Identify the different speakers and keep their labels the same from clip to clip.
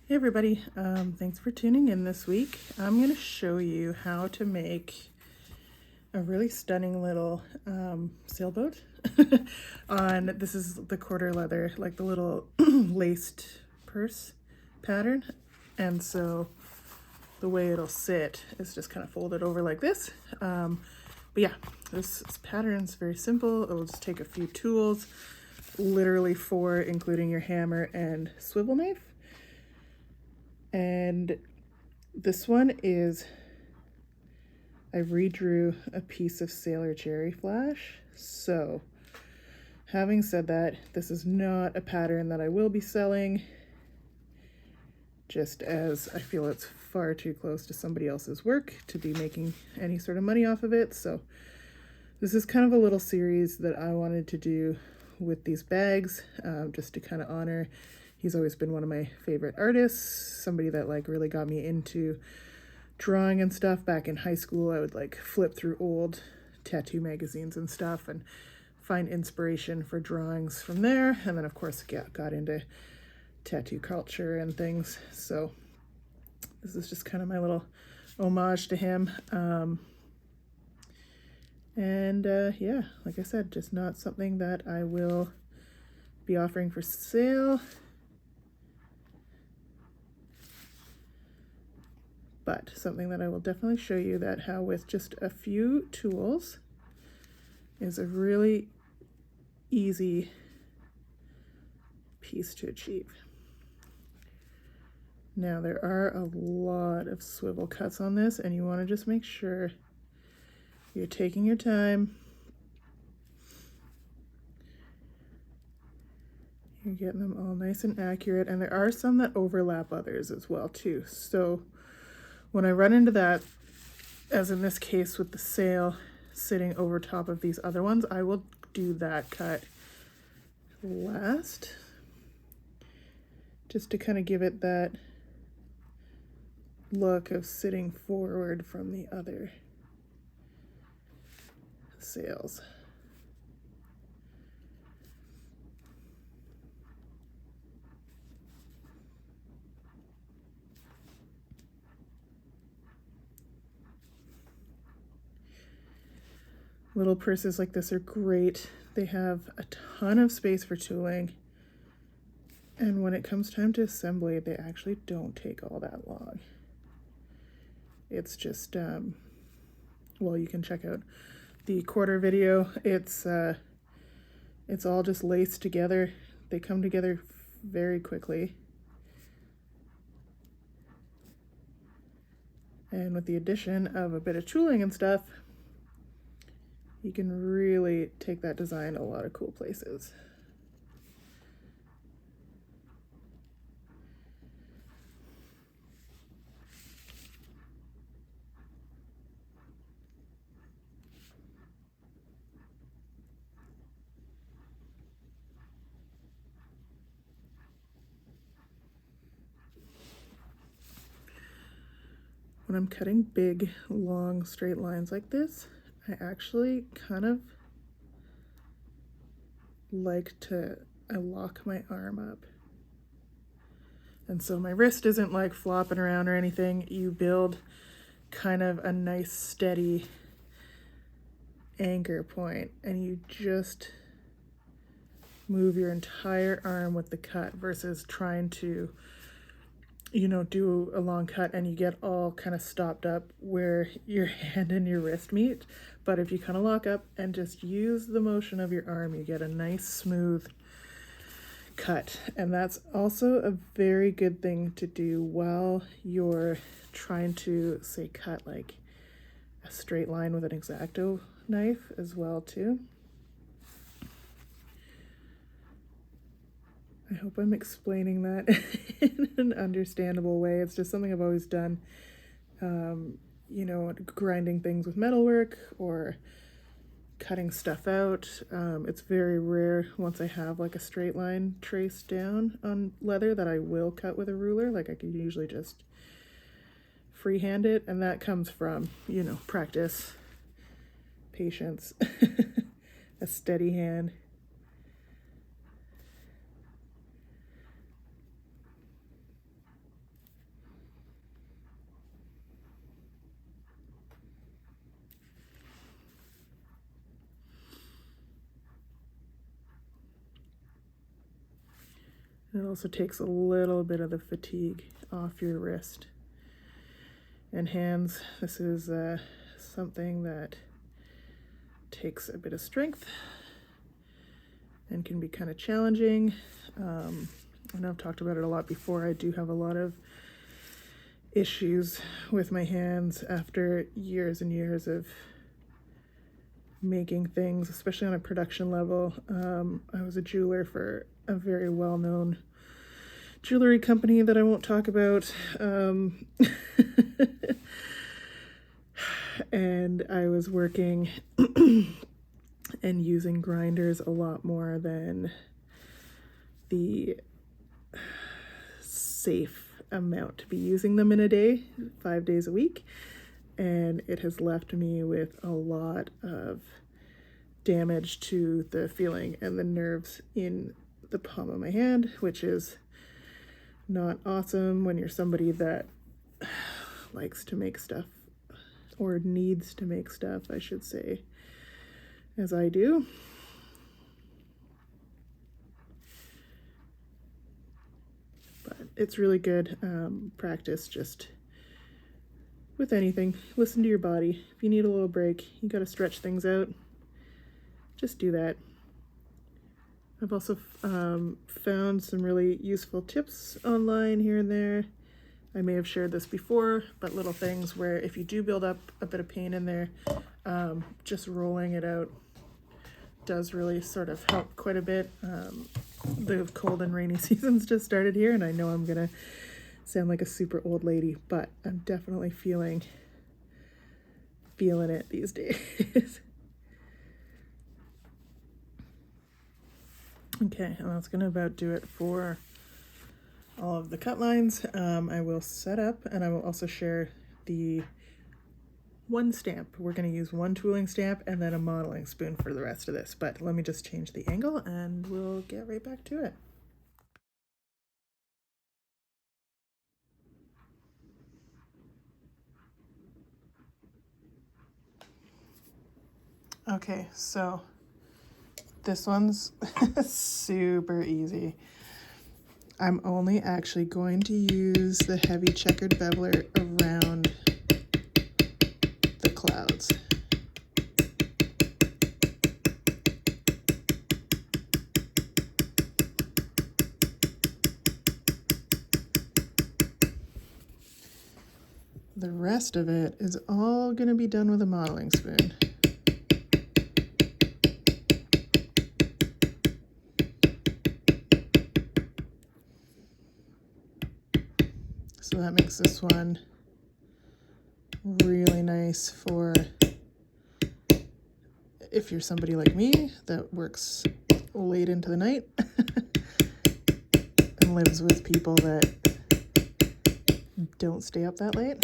Speaker 1: Hey everybody, thanks for tuning in this week. I'm going to show you how to make a really stunning little sailboat on, this is the quarter leather, like the little laced purse pattern. And so the way it'll sit is just kind of folded over like this. But yeah, this pattern is very simple. It'll just take a few tools, literally 4, including your hammer and swivel knife. And this one is, I redrew a piece of Sailor Jerry Flash. So having said that, this is not a pattern that I will be selling, just as I feel it's far too close to somebody else's work to be making any sort of money off of it. So this is kind of a little series that I wanted to do with these bags, just to kind of honor. He's always been one of my favorite artists, somebody that like really got me into drawing and stuff. Back in high school, I would like flip through old tattoo magazines and stuff and find inspiration for drawings from there. And then of course got into tattoo culture and things. So this is just kind of my little homage to him. Yeah, like I said, just not something that I will be offering for sale. But something that I will definitely show you that how with just a few tools is a really easy piece to achieve. Now there are a lot of swivel cuts on this, and you want to just make sure you're taking your time. You're getting them all nice and accurate, and there are some that overlap others as well too. So when I run into that, as in this case with the sail sitting over top of these other ones, I will do that cut last, just to kind of give it that look of sitting forward from the other sails. Little purses like this are great. They have a ton of space for tooling. And when it comes time to assembly, they actually don't take all that long. It's just, well, you can check out the quarter video. It's all just laced together. They come together very quickly. And with the addition of a bit of tooling and stuff, you can really take that design a lot of cool places. When I'm cutting big, long, straight lines like this, I actually kind of like I lock my arm up. And so my wrist isn't like flopping around or anything. You build kind of a nice steady anchor point, and you just move your entire arm with the cut versus trying to, you know, do a long cut and you get all kind of stopped up where your hand and your wrist meet. But if you kind of lock up and just use the motion of your arm, you get a nice smooth cut. And that's also a very good thing to do while you're trying to, say, cut like a straight line with an X-Acto knife as well too. I hope I'm explaining that in an understandable way. It's just something I've always done, you know, grinding things with metalwork or cutting stuff out. It's very rare once I have like a straight line traced down on leather that I will cut with a ruler. Like I can usually just freehand it, and that comes from, you know, practice, patience, a steady hand. It also takes a little bit of the fatigue off your wrist and hands. This is something that takes a bit of strength and can be kind of challenging. I know I've talked about it a lot before. I do have a lot of issues with my hands after years and years of making things, especially on a production level. I was a jeweler for a very well-known jewelry company that I won't talk about. And I was working and using grinders a lot more than the safe amount to be using them in a day, 5 days a week. And it has left me with a lot of damage to the feeling and the nerves in the palm of my hand, which is not awesome when you're somebody that likes to make stuff, or needs to make stuff, I should say, as I do. But it's really good practice just with anything. Listen to your body. If you need a little break, you got to stretch things out, just do that. I've also found some really useful tips online here and there. I may have shared this before, but little things where if you do build up a bit of pain in there, just rolling it out does really sort of help quite a bit. The cold and rainy seasons just started here, and I know I'm gonna sound like a super old lady, but I'm definitely feeling it these days. Okay, and that's gonna about do it for all of the cut lines. I will set up, and I will also share the one stamp. We're going to use one tooling stamp and then a modeling spoon for the rest of this, but let me just change the angle and we'll get right back to it. Okay, so this one's super easy. I'm only actually going to use the heavy checkered beveler around the clouds. The rest of it is all going to be done with a modeling spoon. So that makes this one really nice for if you're somebody like me that works late into the night and lives with people that don't stay up that late.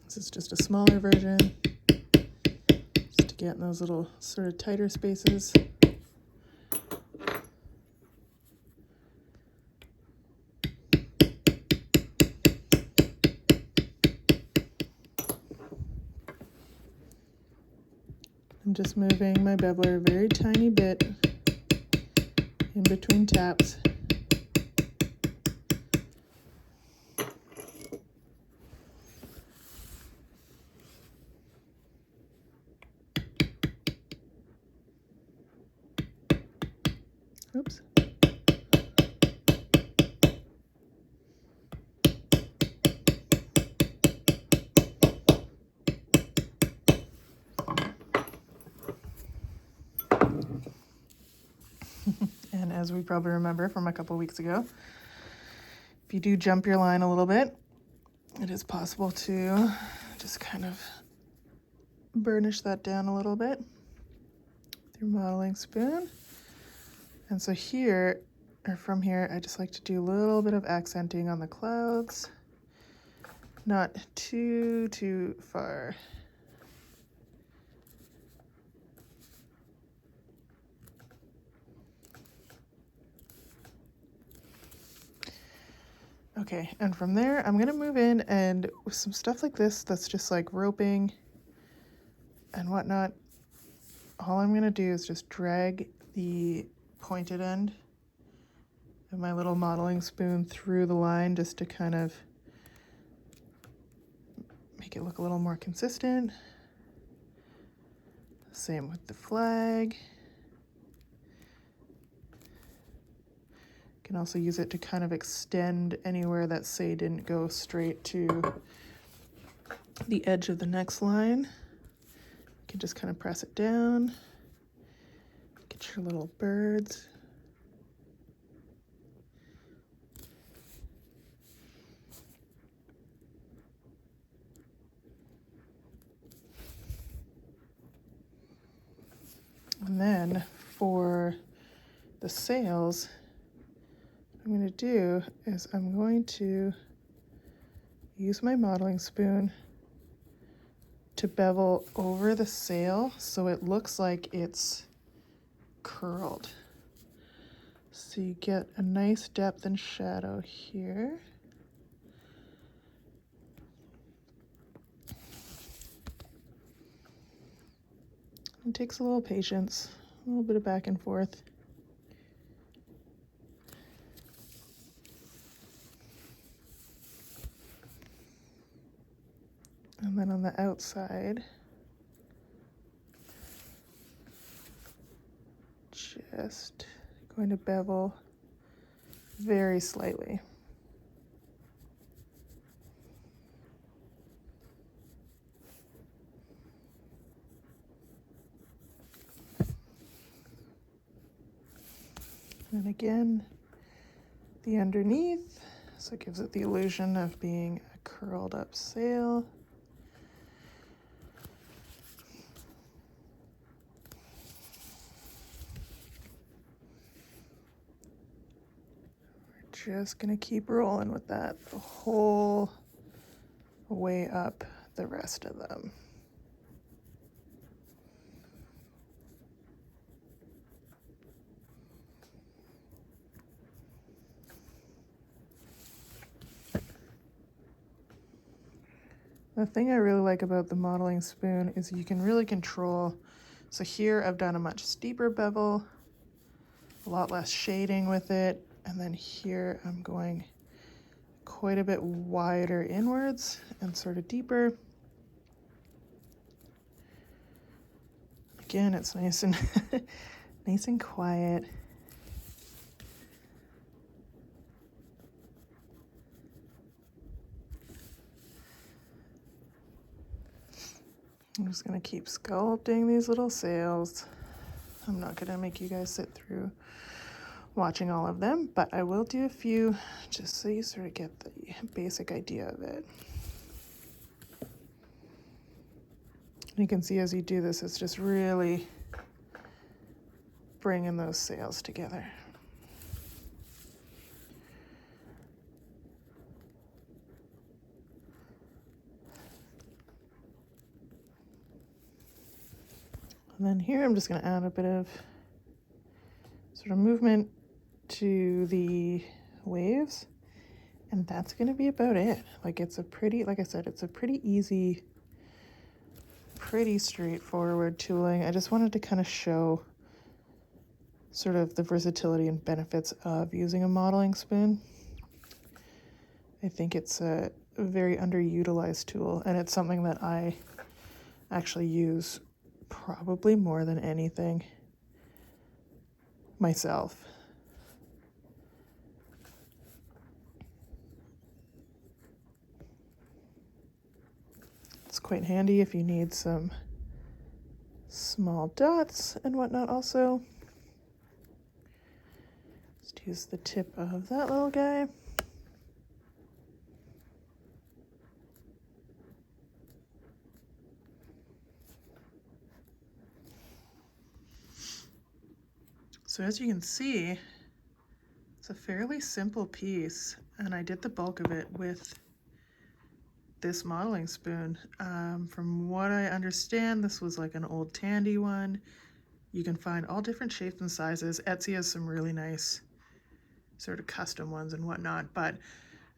Speaker 1: This is just a smaller version, just to get in those little sort of tighter spaces. I'm just moving my beveler a very tiny bit in between taps. Oops. And as we probably remember from a couple weeks ago, if you do jump your line a little bit, it is possible to just kind of burnish that down a little bit with your modeling spoon. And so here, or from here, I just like to do a little bit of accenting on the clouds, not too far. Okay, and from there, I'm gonna move in, and with some stuff like this that's just like roping and whatnot, all I'm gonna do is just drag the pointed end of my little modeling spoon through the line just to kind of make it look a little more consistent. Same with the flag. Can also use it to kind of extend anywhere that, say, didn't go straight to the edge of the next line. You can just kind of press it down, get your little birds. And then for the sails, what I'm going to do is I'm going to use my modeling spoon to bevel over the sail so it looks like it's curled. So you get a nice depth and shadow here. It takes a little patience, a little bit of back and forth. And then on the outside, just going to bevel very slightly. And again, the underneath, so it gives it the illusion of being a curled up sail. Just gonna keep rolling with that the whole way up the rest of them. The thing I really like about the modeling spoon is you can really control. So here I've done a much steeper bevel, a lot less shading with it, and then here I'm going quite a bit wider inwards and sort of deeper. Again, it's nice and nice and quiet. I'm just gonna keep sculpting these little sails. I'm not gonna make you guys sit through watching all of them, but I will do a few just so you sort of get the basic idea of it. You can see as you do this, it's just really bringing those sails together. And then here I'm just going to add a bit of sort of movement to the waves, and that's going to be about it. Like, it's a pretty, like I said, it's a pretty easy, pretty straightforward tooling. I just wanted to kind of show sort of the versatility and benefits of using a modeling spoon. I think it's a very underutilized tool, and it's something that I actually use probably more than anything myself. It's quite handy if you need some small dots and whatnot also. Just use the tip of that little guy. So as you can see, it's a fairly simple piece, and I did the bulk of it with this modeling spoon. From what I understand, this was like an old Tandy one. You can find all different shapes and sizes. Etsy has some really nice sort of custom ones and whatnot, but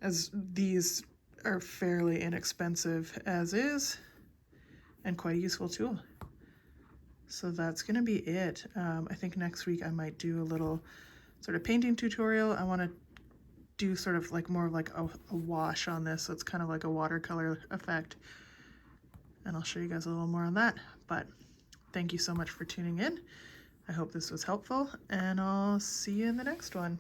Speaker 1: as these are fairly inexpensive as is and quite a useful tool. So that's going to be it. I think next week I might do a little sort of painting tutorial. I want to do sort of like more like a wash on this, so it's kind of like a watercolor effect. And I'll show you guys a little more on that. But thank you so much for tuning in. I hope this was helpful, and I'll see you in the next one.